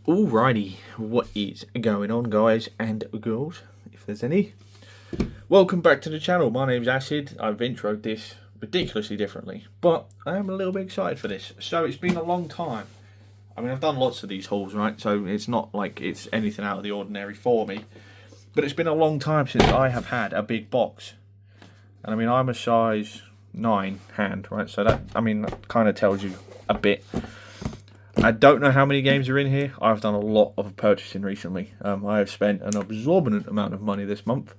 Alrighty, what is going on, guys and girls, if there's any? Welcome back to the channel. My name's Acid. I've introed this ridiculously differently, but I am a little bit excited for this. So it's been a long time. I mean, I've done lots of these hauls, right? So it's not like it's anything out of the ordinary for me. But it's been a long time since I have had a big box. And I mean, I'm a size 9 hand, right? So that, I mean, that kind of tells you a bit. I don't know how many games are in here. I've done a lot of purchasing recently. I have spent an exorbitant amount of money this month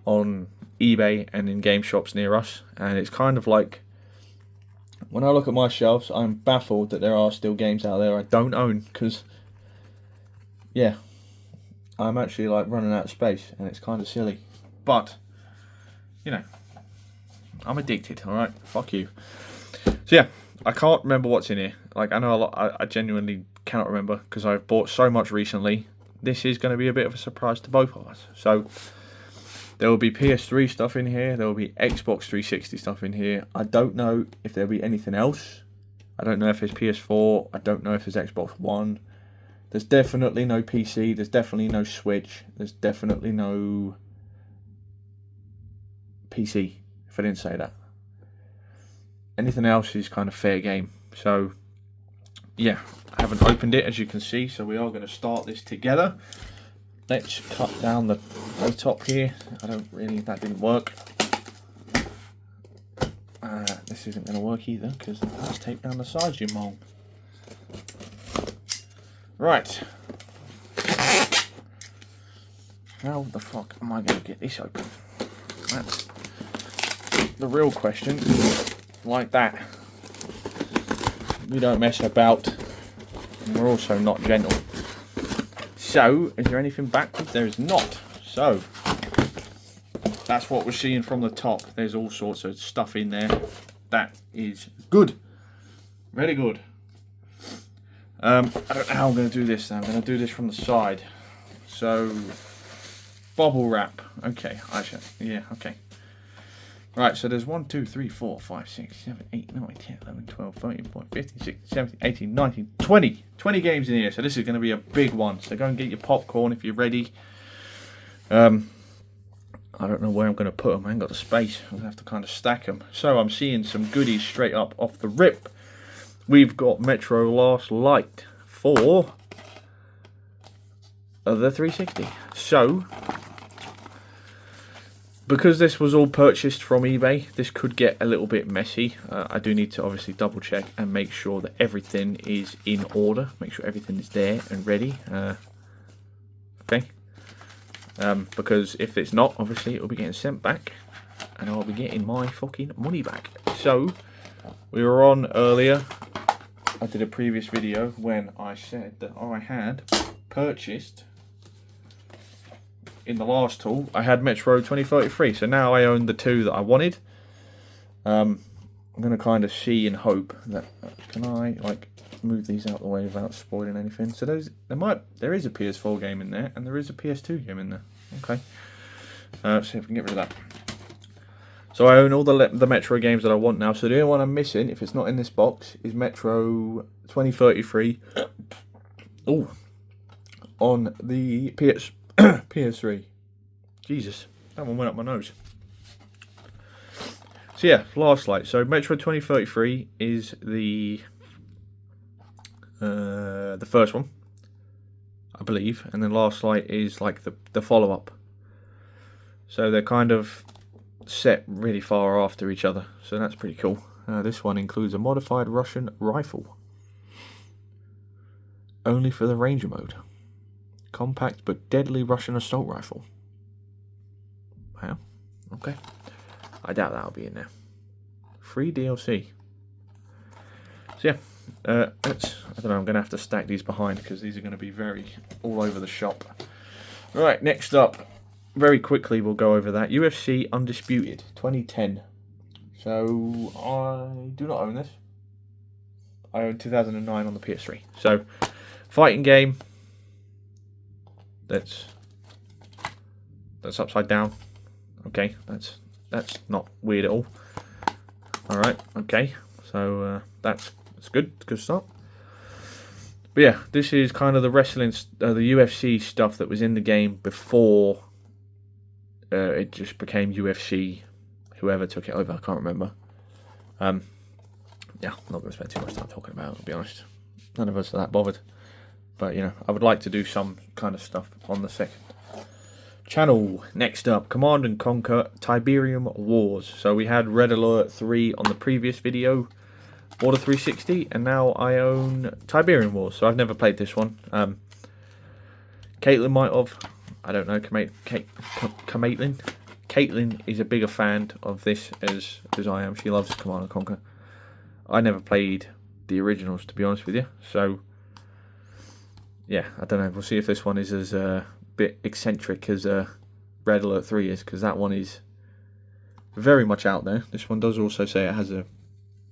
on eBay and in game shops near us. And it's kind of like, when I look at my shelves, I'm baffled that there are still games out there I don't own. Because, yeah, I'm actually like running out of space and it's kind of silly. But, you know, I'm addicted, alright? Fuck you. So yeah, I can't remember what's in here. Like, I know a lot, I genuinely cannot remember because I've bought so much recently. This is going to be a bit of a surprise to both of us. So, there will be PS3 stuff in here. There will be Xbox 360 stuff in here. I don't know if there'll be anything else. I don't know if it's PS4. I don't know if it's Xbox One. There's definitely no PC. There's definitely no Switch. There's definitely no PC, if I didn't say that. Anything else is kind of fair game. So, yeah, I haven't opened it, as you can see. So we are going to start this together. Let's cut down the top here. That didn't work. This isn't going to work either, because let's take down the sides, you mole. Right. How the fuck am I going to get this open? That's the real question. Like that. We don't mess about. And we're also not gentle. So, is there anything backwards? There is not. So, that's what we're seeing from the top. There's all sorts of stuff in there. That is good. Very good. I don't know how I'm going to do this. I'm going to do this from the side. So, bubble wrap. Okay. Yeah, okay. Right, so there's 1, 2, 3, 4, 5, 6, 7, 8, 9, 10, 11, 12, 13, 14, 15, 16, 17, 18, 19, 20. 20 games in here, so this is going to be a big one. So go and get your popcorn if you're ready. I don't know where I'm going to put them. I ain't got the space. I'm going to have to kind of stack them. So I'm seeing some goodies straight up off the rip. We've got Metro Last Light for the 360. So, because this was all purchased from eBay, this could get a little bit messy. I do need to obviously double check and make sure that everything is in order. Make sure everything is there and ready. Okay. Because if it's not, obviously it will be getting sent back. And I'll be getting my fucking money back. So, we were on earlier. I did a previous video when I said that I had purchased... In the last tool, I had Metro 2033, so now I own the two that I wanted. I'm going to kind of see and hope that... can I, like, move these out of the way without spoiling anything? So there is a PS4 game in there, and there is a PS2 game in there. Okay. See if we can get rid of that. So I own all the Metro games that I want now. So the only one I'm missing, if it's not in this box, is Metro 2033. Oh, on the PS3. Jesus, that one went up my nose. So yeah, Last Light. So Metro 2033 is the first one, I believe, and then Last Light is like the follow-up. So they're kind of set really far after each other. So that's pretty cool. This one includes a modified Russian rifle, only for the Ranger mode. Compact but deadly Russian assault rifle. Wow. Okay. I doubt that'll be in there. Free DLC. So yeah. I don't know. I'm going to have to stack these behind because these are going to be very all over the shop. Right. Next up. Very quickly we'll go over that. UFC Undisputed 2010. So I do not own this. I own 2009 on the PS3. So fighting game. That's upside down. Okay, that's not weird at all. All right, okay. So that's good. Good start. But yeah, this is kind of the wrestling, the UFC stuff that was in the game before it just became UFC. Whoever took it over, I can't remember. Yeah, I'm not going to spend too much time talking about it, to be honest. None of us are that bothered. But, you know, I would like to do some kind of stuff on the second channel. Next up, Command and Conquer Tiberium Wars. So we had Red Alert 3 on the previous video, Order 360, and now I own Tiberium Wars. So I've never played this one. Caitlin might have. I don't know. Caitlin is a bigger fan of this as I am. She loves Command and Conquer. I never played the originals, to be honest with you. So, yeah, I don't know. We'll see if this one is as bit eccentric as Red Alert 3 is, because that one is very much out there. This one does also say it has a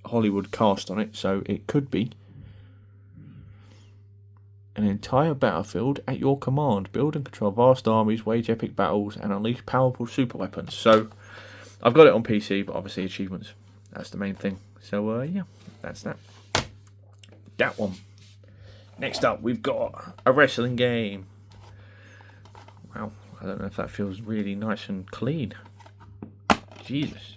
Hollywood cast on it, so it could be an entire battlefield at your command. Build and control vast armies, wage epic battles, and unleash powerful super weapons. So, I've got it on PC, but obviously achievements. That's the main thing. So, yeah, that's that. That one. Next up, we've got a wrestling game. Wow, I don't know if that feels really nice and clean. Jesus.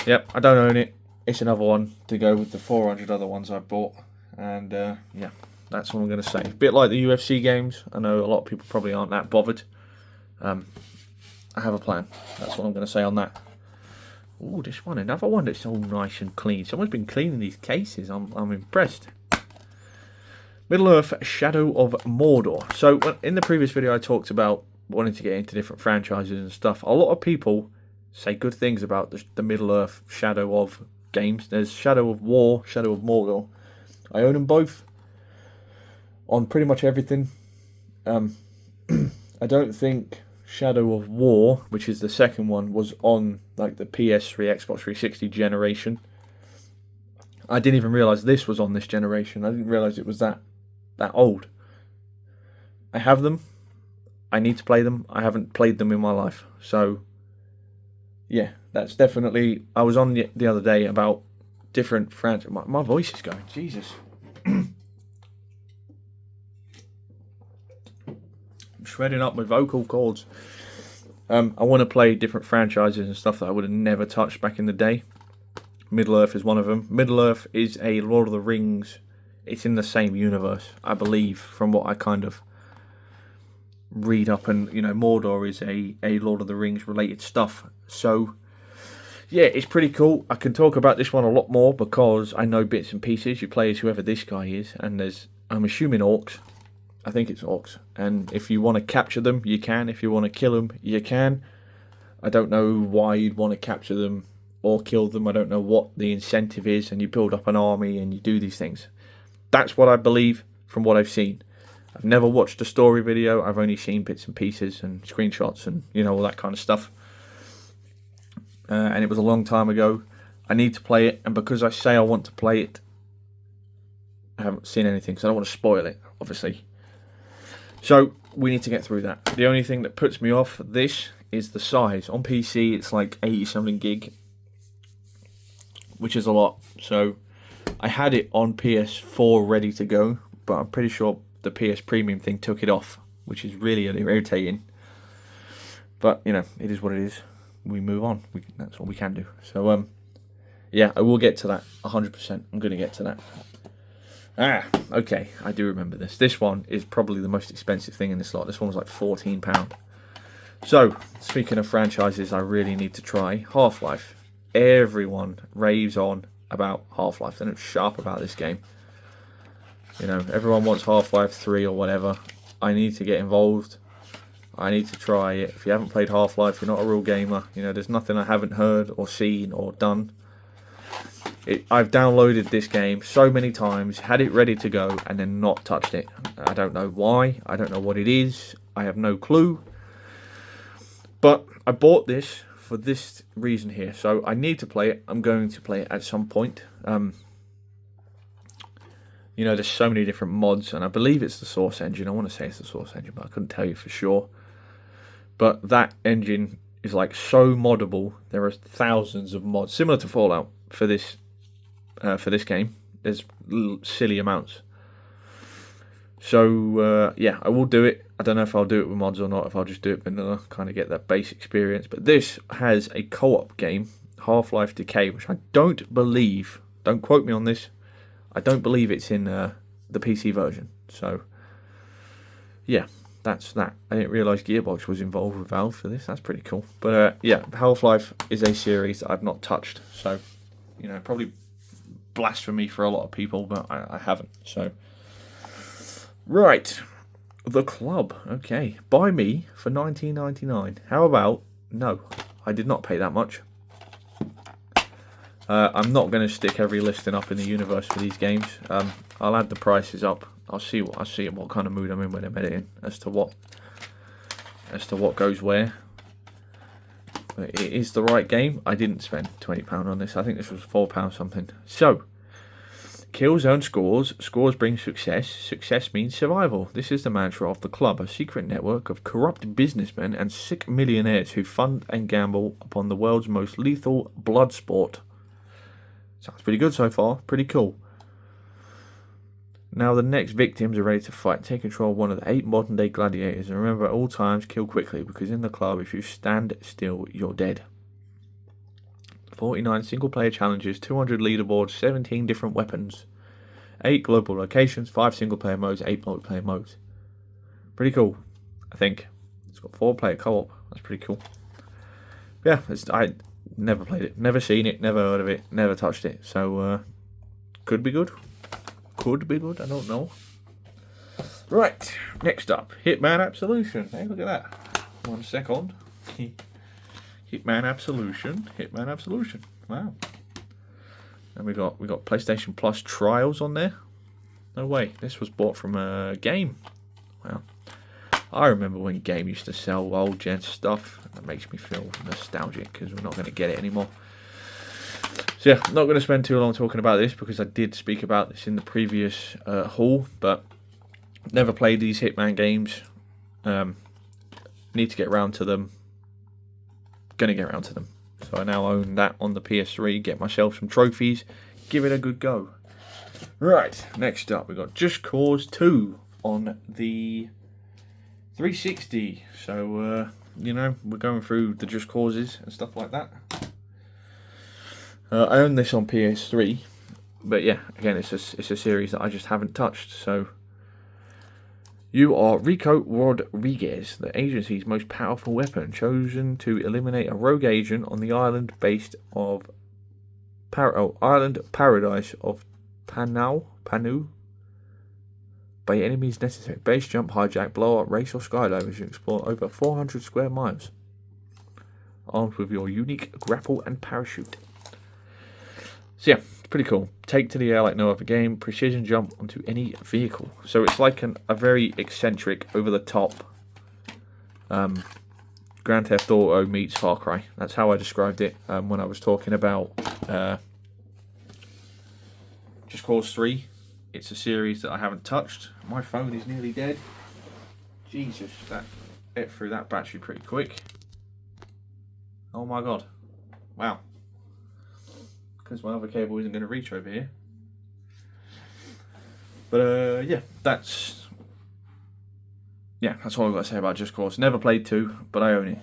Yep, I don't own it. It's another one to go with the 400 other ones I've bought. And, yeah, that's what I'm going to say. A bit like the UFC games. I know a lot of people probably aren't that bothered. I have a plan. That's what I'm going to say on that. Oh, this one, another one that's all nice and clean. Someone's been cleaning these cases. I'm impressed. Middle-earth Shadow of Mordor. So, in the previous video I talked about wanting to get into different franchises and stuff. A lot of people say good things about the Middle-earth Shadow of games. There's Shadow of War, Shadow of Mordor. I own them both on pretty much everything. I don't think Shadow of War, which is the second one, was on like the PS3, Xbox 360 generation. I didn't even realise this was on this generation. I didn't realise it was that old. I have them. I need to play them. I haven't played them in my life. So, yeah, that's definitely... I was on the other day about different franchises. My voice is going. Jesus. I'm shredding up my vocal cords. I want to play different franchises and stuff that I would have never touched back in the day. Middle-earth is one of them. Middle-earth is a Lord of the Rings. It's in the same universe, I believe, from what I kind of read up. And, you know, Mordor is a Lord of the Rings related stuff. So, yeah, it's pretty cool. I can talk about this one a lot more because I know bits and pieces. You play as whoever this guy is. And there's, I'm assuming, orcs. I think it's orcs. And if you want to capture them, you can. If you want to kill them, you can. I don't know why you'd want to capture them or kill them. I don't know what the incentive is. And you build up an army and you do these things. That's what I believe from what I've seen. I've never watched a story video. I've only seen bits and pieces and screenshots and, you know, all that kind of stuff. And it was a long time ago. I need to play it. And because I say I want to play it, I haven't seen anything. So I don't want to spoil it, obviously. So we need to get through that. The only thing that puts me off this is the size. On PC, it's like 80-something gig, which is a lot. So I had it on PS4 ready to go, but I'm pretty sure the PS Premium thing took it off, which is really irritating. But, you know, it is what it is. We move on. That's all we can do. So, yeah, I will get to that 100%. I'm going to get to that. Okay, I do remember this. This one is probably the most expensive thing in this lot. This one was like £14. So, speaking of franchises I really need to try, Half-Life. Everyone raves on about Half-Life. They're not sharp about this game. You know, everyone wants Half-Life 3 or whatever. I need to get involved. I need to try it. If you haven't played Half-Life, you're not a real gamer. You know, there's nothing I haven't heard or seen or done. I've downloaded this game so many times, had it ready to go, and then not touched it. I don't know why. I don't know what it is. I have no clue. But I bought this for this reason here. So I need to play it. I'm going to play it at some point. You know, there's so many different mods, and I believe it's the Source engine. I want to say it's the Source engine, but I couldn't tell you for sure. But that engine is like so moddable. There are thousands of mods, similar to Fallout, for this game. There's silly amounts. So yeah, I will do it. I don't know if I'll do it with mods or not, if I'll just do it vanilla, kind of get that base experience. But this has a co-op game, Half-Life Decay, which I don't believe, don't quote me on this, I don't believe it's in the PC version. So yeah, that's that. I didn't realise Gearbox was involved with Valve for this. That's pretty cool. But yeah, Half-Life is a series that I've not touched. So, you know, probably blasphemy for a lot of people, but I haven't. So, right. The Club. Okay. Buy me for $19.99. How about... No, I did not pay that much. I'm not going to stick every listing up in the universe for these games. I'll add the prices up. I'll see what kind of mood I'm in when I'm editing as to what goes where. But it is the right game. I didn't spend £20 on this. I think this was £4 something. So, kills earn scores. Scores bring success. Success means survival. This is the mantra of the Club, a secret network of corrupt businessmen and sick millionaires who fund and gamble upon the world's most lethal blood sport. Sounds pretty good so far. Pretty cool. Now the next victims are ready to fight. Take control of one of the 8 modern-day gladiators. And remember, at all times, kill quickly, because in the Club, if you stand still, you're dead. 49 single-player challenges, 200 leaderboards, 17 different weapons, 8 global locations, 5 single-player modes, 8 multiplayer modes. Pretty cool, I think. It's got 4-player co-op. That's pretty cool. Yeah, I never played it, never seen it, never heard of it, never touched it. So, could be good. Could be good, I don't know. Right, next up, Hitman Absolution. Hey, look at that. 1 second. Hitman Absolution. Hitman Absolution. Wow. And we got PlayStation Plus trials on there. No way. This was bought from a Game. Wow. I remember when Game used to sell old gen stuff. That makes me feel nostalgic because we're not going to get it anymore. So yeah, not going to spend too long talking about this because I did speak about this in the previous haul, but never played these Hitman games. Need to get around to them. Going to get around to them. So I now own that on the PS3, get myself some trophies, give it a good go. Right, next up we've got Just Cause 2 on the 360. So, you know, we're going through the Just Causes and stuff like that. I own this on PS3, but yeah, again, it's a series that I just haven't touched. So, you are Rico Rodriguez, the agency's most powerful weapon, chosen to eliminate a rogue agent on the island based of island paradise of Panu. By any means necessary. Base jump, hijack, blow up, race, or skydive as you explore over 400 square miles, armed with your unique grapple and parachute. So yeah, it's pretty cool. Take to the air like no other game. Precision jump onto any vehicle. So it's like a very eccentric, over-the-top Grand Theft Auto meets Far Cry. That's how I described it when I was talking about Just Cause 3. It's a series that I haven't touched. My phone is nearly dead. Jesus, that ate through that battery pretty quick. Oh my god. Wow. Because my other cable isn't going to reach over here. But yeah, that's all I've got to say about Just Cause. Never played 2, but I own it.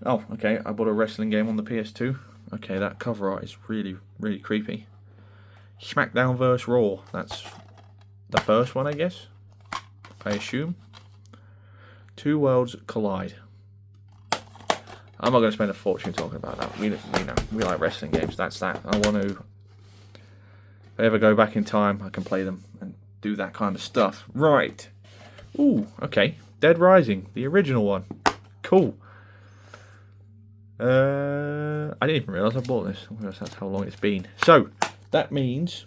Oh, okay, I bought a wrestling game on the PS2. Okay, that cover art is really, really creepy. SmackDown vs. Raw. That's the first one, I guess. I assume. Two worlds collide. I'm not going to spend a fortune talking about that. We like wrestling games. That's that. I want to. If I ever go back in time, I can play them and do that kind of stuff. Right. Ooh, okay. Dead Rising, the original one. Cool. I didn't even realise I bought this. That's how long it's been. So, that means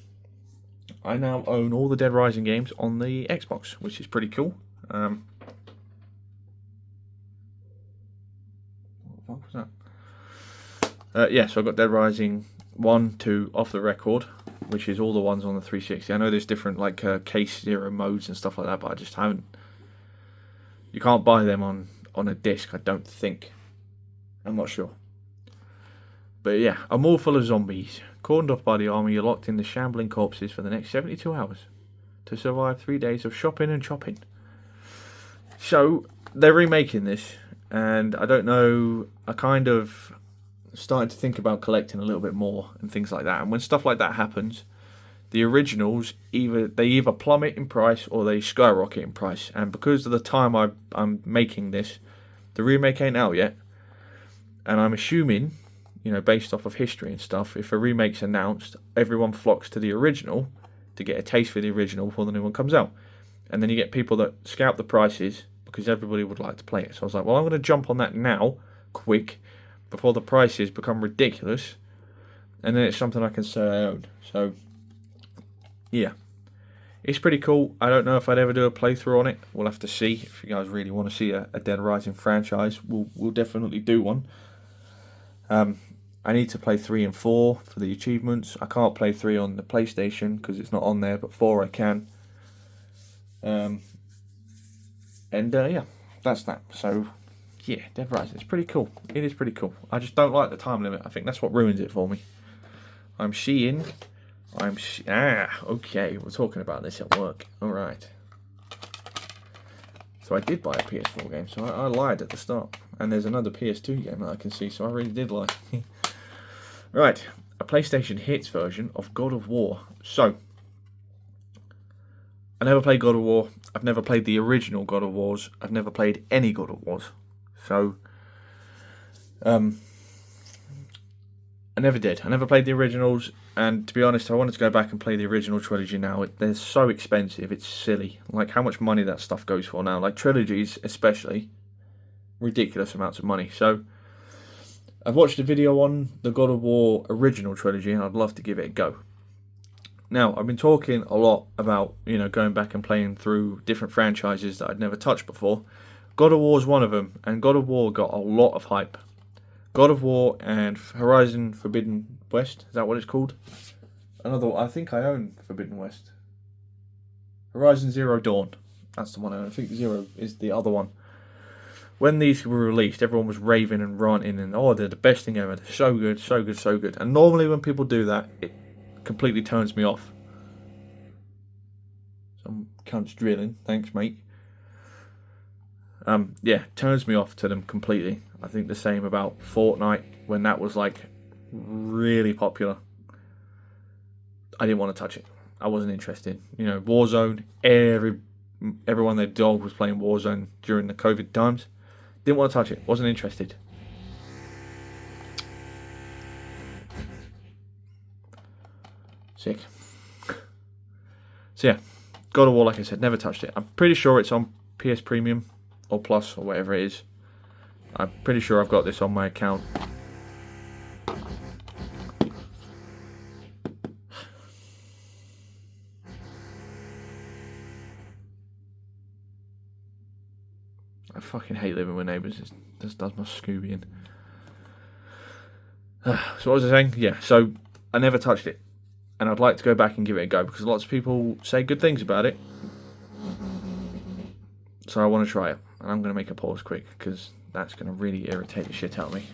I now own all the Dead Rising games on the Xbox, which is pretty cool. What was that? Yeah, so I've got Dead Rising 1, 2 off the record, which is all the ones on the 360. I know there's different like case zero modes and stuff like that, but I just haven't. You can't buy them on a disc, I don't think. I'm not sure. But yeah, a mall full of zombies. Cordoned off by the army, you're locked in the shambling corpses for the next 72 hours. to survive 3 days of shopping and chopping. So they're remaking this, and I don't know, I kind of started to think about collecting a little bit more and things like that. And when stuff like that happens, the originals either plummet in price or they skyrocket in price. And because of the time I'm making this, the remake ain't out yet, and I'm assuming, you know, based off of history and stuff, if a remake's announced, everyone flocks to the original to get a taste for the original before the new one comes out. And then you get people that scalp the prices because everybody would like to play it. So I was like, well, I'm going to jump on that now, quick, before the prices become ridiculous, and then it's something I can say I own. So, yeah. It's pretty cool. I don't know if I'd ever do a playthrough on it. We'll have to see. If you guys really want to see a Dead Rising franchise, we'll definitely do one. I need to play 3 and 4 for the achievements. I can't play 3 on the PlayStation because it's not on there, but 4 I can. Yeah, that's that. So, yeah, Dead Rising. It's pretty cool. It is pretty cool. I just don't like the time limit. I think that's what ruins it for me. Okay, we're talking about this at work. Alright. So I did buy a PS4 game, so I lied at the start. And there's another PS2 game that I can see, so I really did lie. Right, a PlayStation Hits version of God of War. So, I never played God of War. I've never played the original God of Wars. I've never played any God of Wars. So, I never did. I never played the originals, and to be honest, I wanted to go back and play the original trilogy now. They're so expensive, it's silly. Like, how much money that stuff goes for now. Like, trilogies, especially, ridiculous amounts of money. So, I've watched a video on the God of War original trilogy, and I'd love to give it a go. Now, I've been talking a lot about, you know, going back and playing through different franchises that I'd never touched before. God of War is one of them, and God of War got a lot of hype. God of War and Horizon Forbidden West, is that what it's called? I think I own Forbidden West. Horizon Zero Dawn, that's the one I own. I think Zero is the other one. When these were released, everyone was raving and ranting and, oh, they're the best thing ever. They're so good, so good, so good. And normally when people do that, it completely turns me off. Some cunt's drilling, thanks mate. Yeah, turns me off to them completely. I think the same about Fortnite, when that was like really popular. I didn't want to touch it. I wasn't interested. You know, Warzone, everyone their dog was playing Warzone during the COVID times. Didn't want to touch it. Wasn't interested. Sick. So yeah, God of War, like I said, never touched it. I'm pretty sure it's on PS Premium or Plus or whatever it is. I'm pretty sure I've got this on my account. I fucking hate living with neighbours. It just does my Scooby-ing. So what was I saying? Yeah, so I never touched it. And I'd like to go back and give it a go because lots of people say good things about it. So I want to try it. And I'm going to make a pause quick because that's going to really irritate the shit out of me.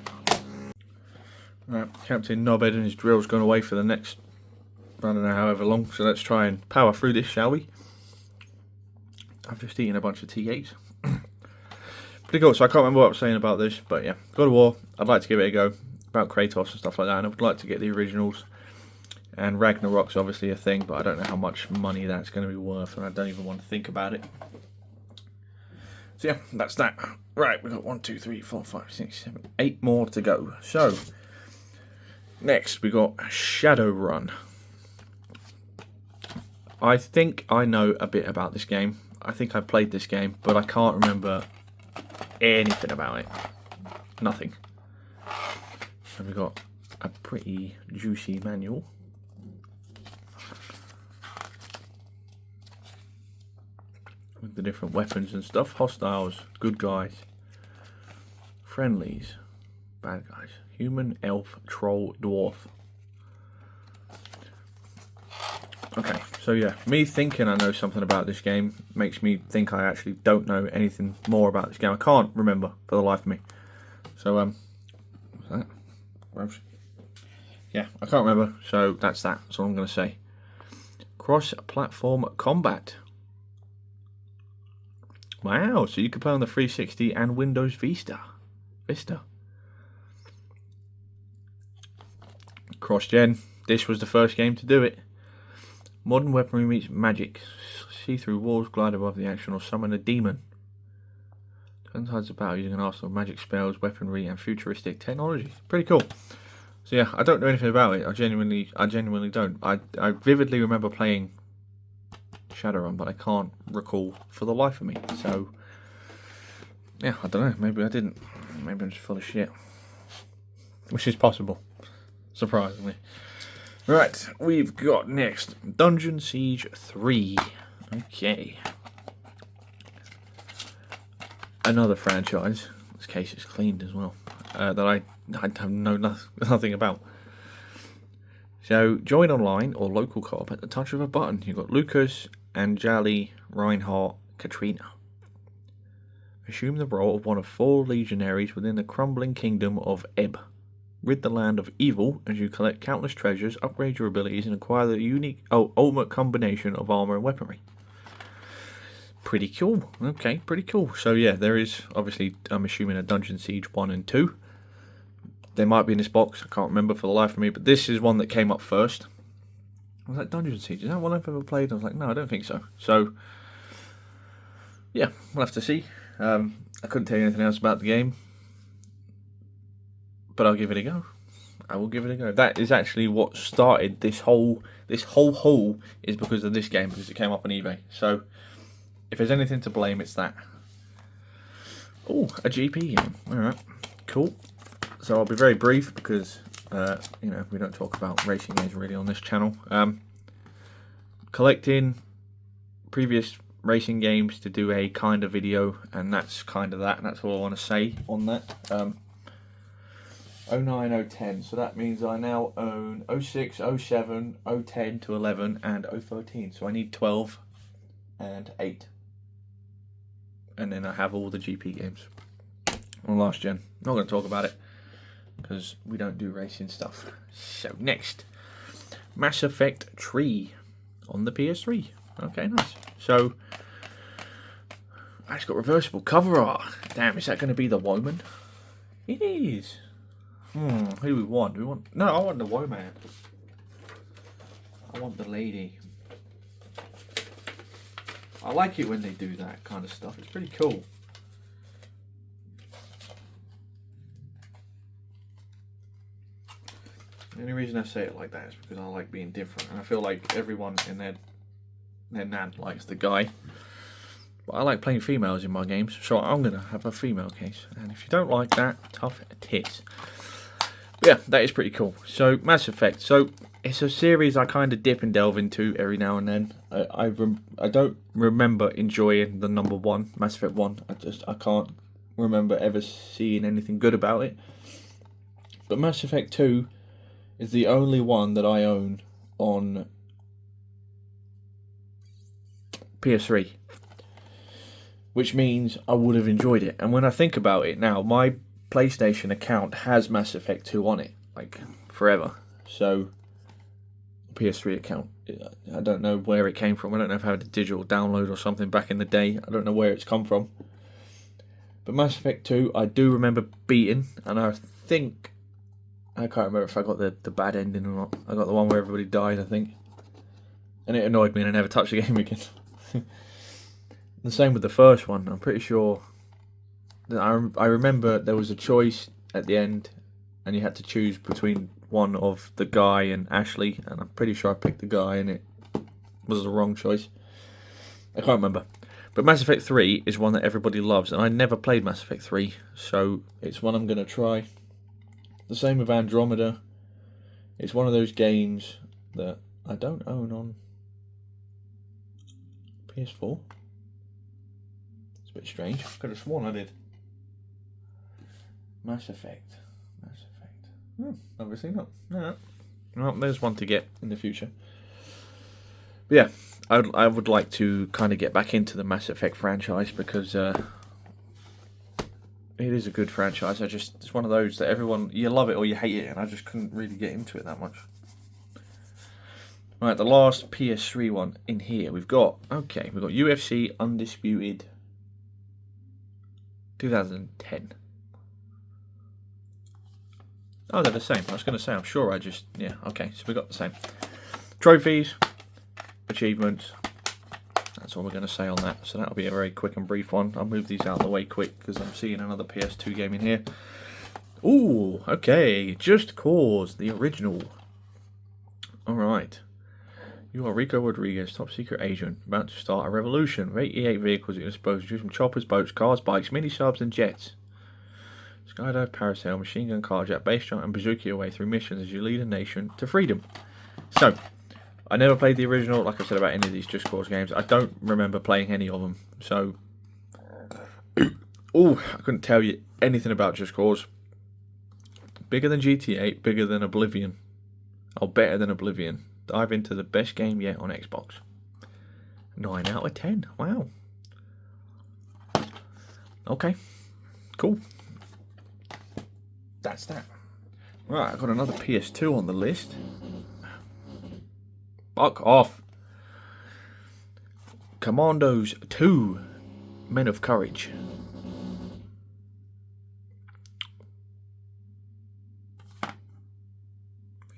Right, Captain Knobhead and his drill's gone away for the next, I don't know, however long. So let's try and power through this, shall we? I've just eaten a bunch of T8s. Pretty cool. So I can't remember what I was saying about this, but yeah, God of War. I'd like to give it a go. About Kratos and stuff like that, and I would like to get the originals. And Ragnarok's obviously a thing, but I don't know how much money that's going to be worth, and I don't even want to think about it. So yeah, that's that. Right, we've got 1, 2, 3, 4, 5, 6, 7, 8 more to go. So, next we got Shadowrun. I think I know a bit about this game. I think I played this game, but I can't remember anything about it. Nothing. So we've got a pretty juicy manual. With the different weapons and stuff. Hostiles, good guys, friendlies, bad guys. Human, elf, troll, dwarf. Okay, so yeah, me thinking I know something about this game makes me think I actually don't know anything more about this game. I can't remember for the life of me. So, what's that? Yeah, I can't remember, so that's that. That's all I'm going to say. Cross-platform combat. Wow, so you could play on the 360 and Windows Vista. Cross-gen. This was the first game to do it. Modern weaponry meets magic. See through walls, glide above the action, or summon a demon. Turn tides of battle using an arsenal of magic spells, weaponry, and futuristic technology. Pretty cool. So yeah, I don't know anything about it. I genuinely don't. I vividly remember playing Shadowrun, but I can't recall for the life of me. So yeah, I don't know. Maybe I didn't. Maybe I'm just full of shit, which is possible, surprisingly. Right, we've got next Dungeon Siege 3. Okay, another franchise. This case is cleaned as well. That I know nothing about. So join online or local co-op at the touch of a button. You've got Lucas, Anjali, Reinhardt, Katrina. Assume the role of one of 4 legionaries within the crumbling kingdom of Ebb. Rid the land of evil as you collect countless treasures, upgrade your abilities, and acquire the unique, ultimate combination of armor and weaponry. Pretty cool. Okay, pretty cool. So yeah, there is obviously, I'm assuming, a Dungeon Siege 1 and 2. They might be in this box. I can't remember for the life of me, but this is one that came up first. Was that Dungeon Siege? Is that one I've ever played? I was like, no, I don't think so. So yeah, we'll have to see. I couldn't tell you anything else about the game, but I'll give it a go. I will give it a go. That is actually what started this whole haul, is because of this game, because it came up on eBay. So if there's anything to blame, it's that. Oh, a GP game. Alright, cool. So I'll be very brief because, we don't talk about racing games really on this channel. Collecting previous racing games to do a kind of video, and that's kind of that, and that's all I want to say on that. 09, 010, so that means I now own 06, 07, 010 to 11, and 013, so I need 12 and 8. And then I have all the GP games on last gen. Not going to talk about it because we don't do racing stuff. So next, Mass Effect 3 on the PS3. Okay, nice. So it's got reversible cover art. Damn, is that going to be the Woman? It is. Who do we want? Do we want? No, I want the Woman. I want the lady. I like it when they do that kind of stuff. It's pretty cool. The only reason I say it like that is because I like being different, and I feel like everyone in their nan likes the guy. But I like playing females in my games, so I'm gonna have a female case. And if you don't like that, tough tits. But yeah, that is pretty cool. So Mass Effect. So it's a series I kind of dip and delve into every now and then. I don't remember enjoying the number 1, Mass Effect 1. I can't remember ever seeing anything good about it. But Mass Effect 2 is the only one that I own on PS3, which means I would have enjoyed it. And when I think about it now, my PlayStation account has Mass Effect 2 on it, like forever. So PS3 account, I don't know where it came from. I don't know if I had a digital download or something back in the day. I don't know where it's come from. But Mass Effect 2, I do remember beating, and I can't remember if I got the bad ending or not. I got the one where everybody died, I think. And it annoyed me and I never touched the game again. The same with the first one. I'm pretty sure that I remember there was a choice at the end and you had to choose between one of the guy and Ashley, and I'm pretty sure I picked the guy and it was the wrong choice. I can't remember. But Mass Effect 3 is one that everybody loves, and I never played Mass Effect 3, so it's one I'm going to try. The same with Andromeda. It's one of those games that I don't own on PS4. It's a bit strange. I could have sworn I did. Mass Effect. Obviously not. No. Well, there's one to get in the future. But yeah, I would like to kind of get back into the Mass Effect franchise because it is a good franchise. It's one of those that everyone, you love it or you hate it, and I just couldn't really get into it that much. Right, the last PS3 one in here. We've got UFC Undisputed 2010. Oh, they're the same. I was going to say, I'm sure yeah, okay, so we got the same. Trophies, achievements, that's all we're going to say on that. So that'll be a very quick and brief one. I'll move these out of the way quick because I'm seeing another PS2 game in here. Ooh, okay, Just Cause, the original. Alright. You are Rico Rodriguez, top secret agent, about to start a revolution with 88 vehicles at your disposal, from choppers, boats, cars, bikes, mini-subs and jets. Skydive, parasail, machine gun, carjack, base jump and bazooka your way through missions as you lead a nation to freedom. So, I never played the original, like I said about any of these Just Cause games. I don't remember playing any of them, so... oh, I couldn't tell you anything about Just Cause. Bigger than GTA, bigger than Oblivion. Oh, better than Oblivion. Dive into the best game yet on Xbox. 9 out of 10. Wow. Okay. Cool. That's that. Right, I've got another PS2 on the list. Fuck off. Commandos 2. Men of Courage. You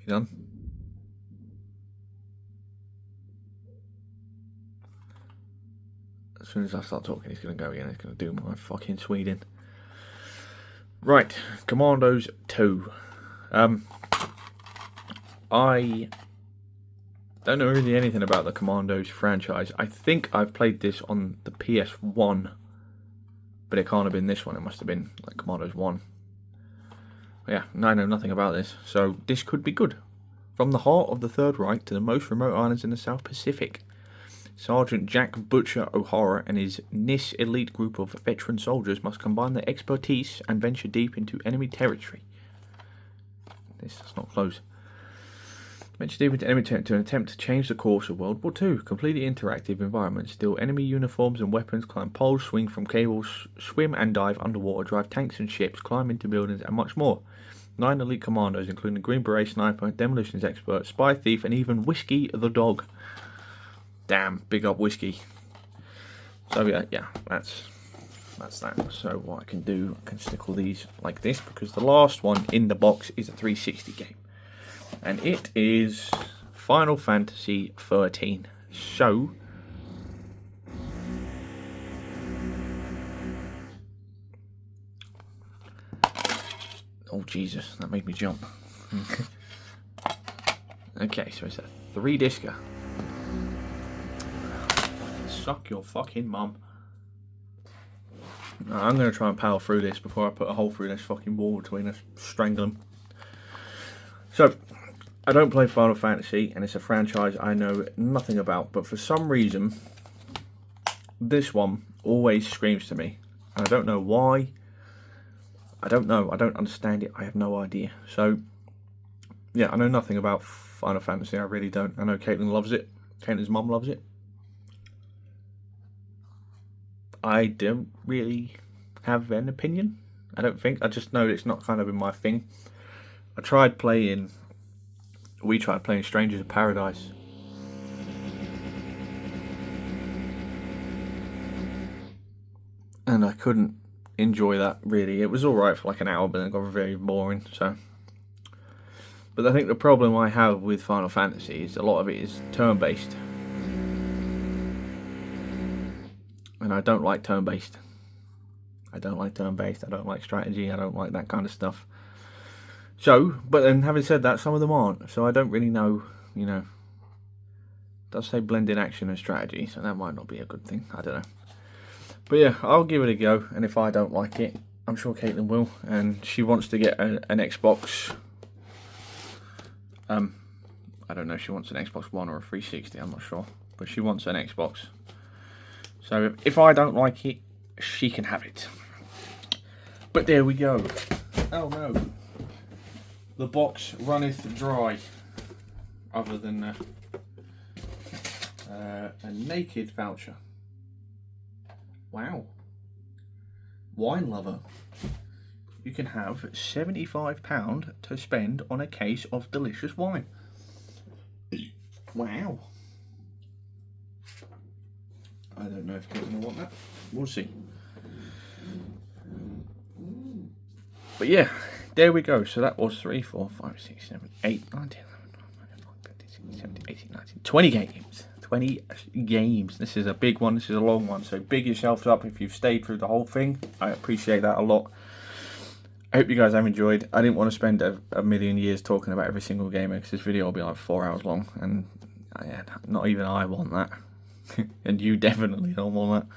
done? As soon as I start talking, he's going to go again. He's going to do my fucking Sweden. Right, Commandos 2. I don't know really anything about the Commandos franchise. I think I've played this on the PS1, but it can't have been this one. It must have been like Commandos 1. Yeah, I know nothing about this, so this could be good. From the heart of the Third Reich to the most remote islands in the South Pacific, Sergeant Jack Butcher O'Hara and his NIS elite group of veteran soldiers must combine their expertise and venture deep into enemy territory. This does not close. Venture deep into enemy territory to attempt to change the course of World War II. Completely interactive environment. Steal enemy uniforms and weapons, climb poles, swing from cables, swim and dive underwater, drive tanks and ships, climb into buildings, and much more. 9 elite commandos, including the Green Beret sniper, demolitions expert, spy thief, and even Whiskey the dog. Damn, big up Whiskey. So yeah, that's that. So what I can do, I can stick all these like this, because the last one in the box is a 360 game. And it is Final Fantasy 13. So, oh Jesus, that made me jump. Okay, so it's a 3-discer. Suck your fucking mum. I'm going to try and power through this before I put a hole through this fucking wall between us. Strangle them. So, I don't play Final Fantasy, and it's a franchise I know nothing about, but for some reason, this one always screams to me. And I don't know why. I don't know. I don't understand it. I have no idea. So, yeah, I know nothing about Final Fantasy. I really don't. I know Caitlin loves it. Caitlin's mum loves it. I don't really have an opinion. I don't think. I just know it's not kind of in my thing. We tried playing Strangers of Paradise. And I couldn't enjoy that, really. It was alright for like an hour, but then it got very boring, so. But I think the problem I have with Final Fantasy is a lot of it is turn-based. And I don't like turn-based. I don't like strategy, I don't like that kind of stuff. So, but then having said that, some of them aren't. So I don't really know, you know. It does say blended action and strategy, so that might not be a good thing. I don't know. But yeah, I'll give it a go. And if I don't like it, I'm sure Caitlin will. And she wants to get an Xbox. I don't know if she wants an Xbox One or a 360, I'm not sure. But she wants an Xbox. So if I don't like it, she can have it. But there we go. Oh no. The box runneth dry. Other than a naked voucher. Wow. Wine lover. You can have £75 to spend on a case of delicious wine. Wow. I don't know if kids will want that. We'll see. But yeah, there we go. So that was 3, 4, 5, 6, 7, 8, 9, 10, 11, 12, 13, 16, 17, 18, 19, 20 games. 20 games. This is a big one. This is a long one. So big yourselves up if you've stayed through the whole thing. I appreciate that a lot. I hope you guys have enjoyed. I didn't want to spend a million years talking about every single gamer because this video will be like 4 hours long. And not even I want that. And you definitely don't want that.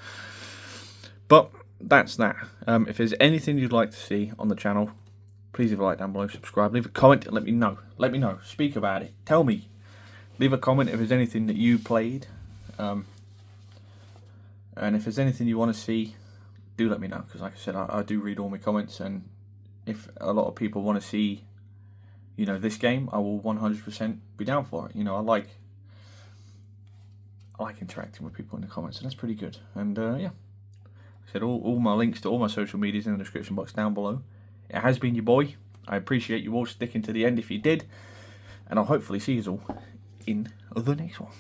But that's that. If there's anything you'd like to see on the channel, please leave a like down below, subscribe, leave a comment and let me know. Let me know. Speak about it. Tell me. Leave a comment if there's anything that you played. And if there's anything you want to see, do let me know. Because like I said, I do read all my comments. And if a lot of people want to see, you know, this game, I will 100% be down for it. You know, I like interacting with people in the comments. And that's pretty good. And yeah. I said all my links to all my social medias in the description box down below. It has been your boy. I appreciate you all sticking to the end if you did. And I'll hopefully see you all in the next one.